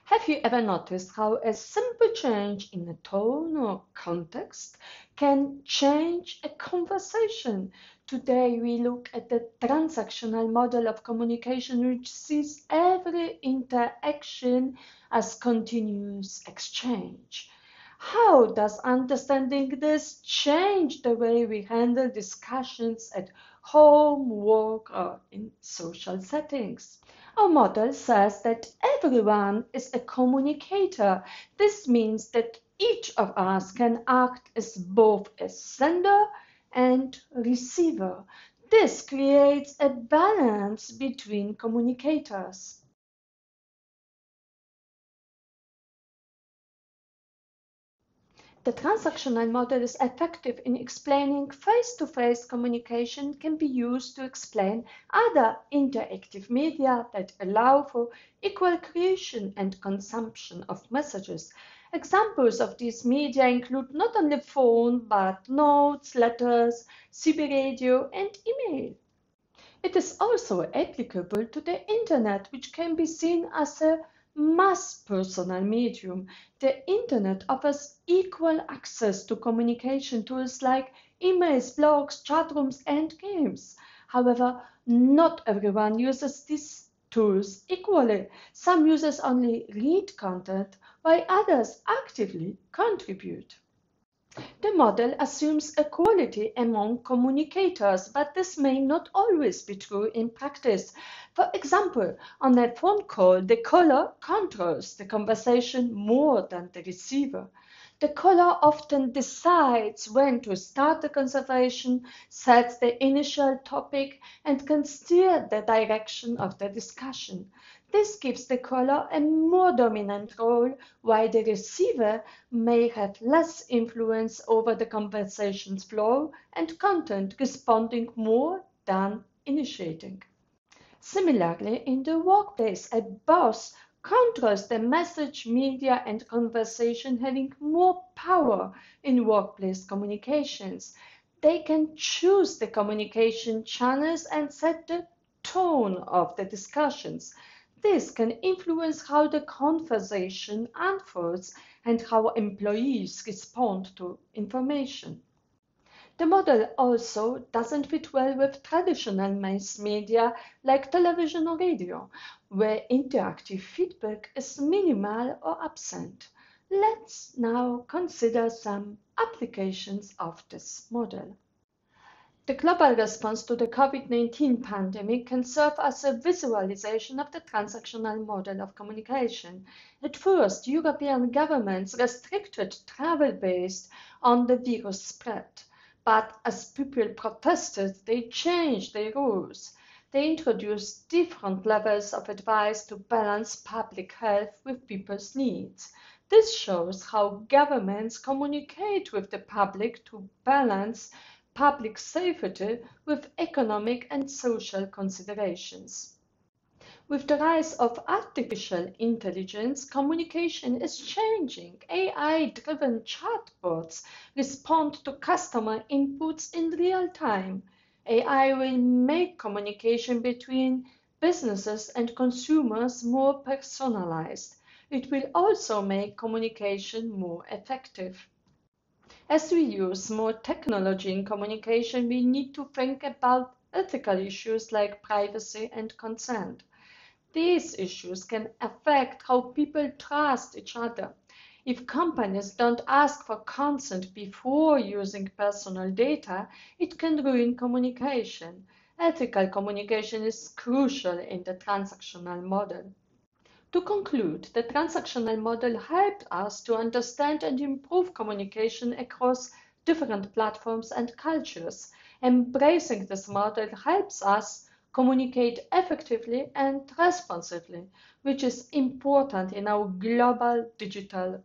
Have you ever noticed how a simple change in a tone or context can change a conversation? Today, we look at the transactional model of communication, which sees every interaction as continuous exchange. How does understanding this change the way we handle discussions at home, work, or in social settings? Our model says that everyone is a communicator. This means that each of us can act as both a sender and receiver. This creates a balance between communicators. The transactional model is effective in explaining face-to-face communication can be used to explain other interactive media that allow for equal creation and consumption of messages. Examples of these media include not only phone, but notes, letters, CB radio, and email. It is also applicable to the Internet, which can be seen as a mass personal medium. The Internet offers equal access to communication tools like emails, blogs, chat rooms, and games. However, not everyone uses these tools equally. Some users only read content, while others actively contribute. The model assumes equality among communicators, but this may not always be true in practice. For example, on a phone call, the caller controls the conversation more than the receiver. The caller often decides when to start the conversation, sets the initial topic, and can steer the direction of the discussion. This gives the caller a more dominant role, while the receiver may have less influence over the conversation's flow and content, responding more than initiating. Similarly, in the workplace, a boss controls the message, media, and conversation, having more power in workplace communications. They can choose the communication channels and set the tone of the discussions. This can influence how the conversation unfolds and how employees respond to information. The model also doesn't fit well with traditional mass media like television or radio, where interactive feedback is minimal or absent. Let's now consider some applications of this model. The global response to the COVID-19 pandemic can serve as a visualization of the transactional model of communication. At first, European governments restricted travel based on the virus spread. But as people protested, they changed their rules. They introduced different levels of advice to balance public health with people's needs. This shows how governments communicate with the public to balance public safety with economic and social considerations. With the rise of artificial intelligence, communication is changing. AI-driven chatbots respond to customer inputs in real time. AI will make communication between businesses and consumers more personalized. It will also make communication more effective. As we use more technology in communication, we need to think about ethical issues like privacy and consent. These issues can affect how people trust each other. If companies don't ask for consent before using personal data, it can ruin communication. Ethical communication is crucial in the transactional model. To conclude, the transactional model helped us to understand and improve communication across different platforms and cultures. Embracing this model helps us communicate effectively and responsively, which is important in our global digital world.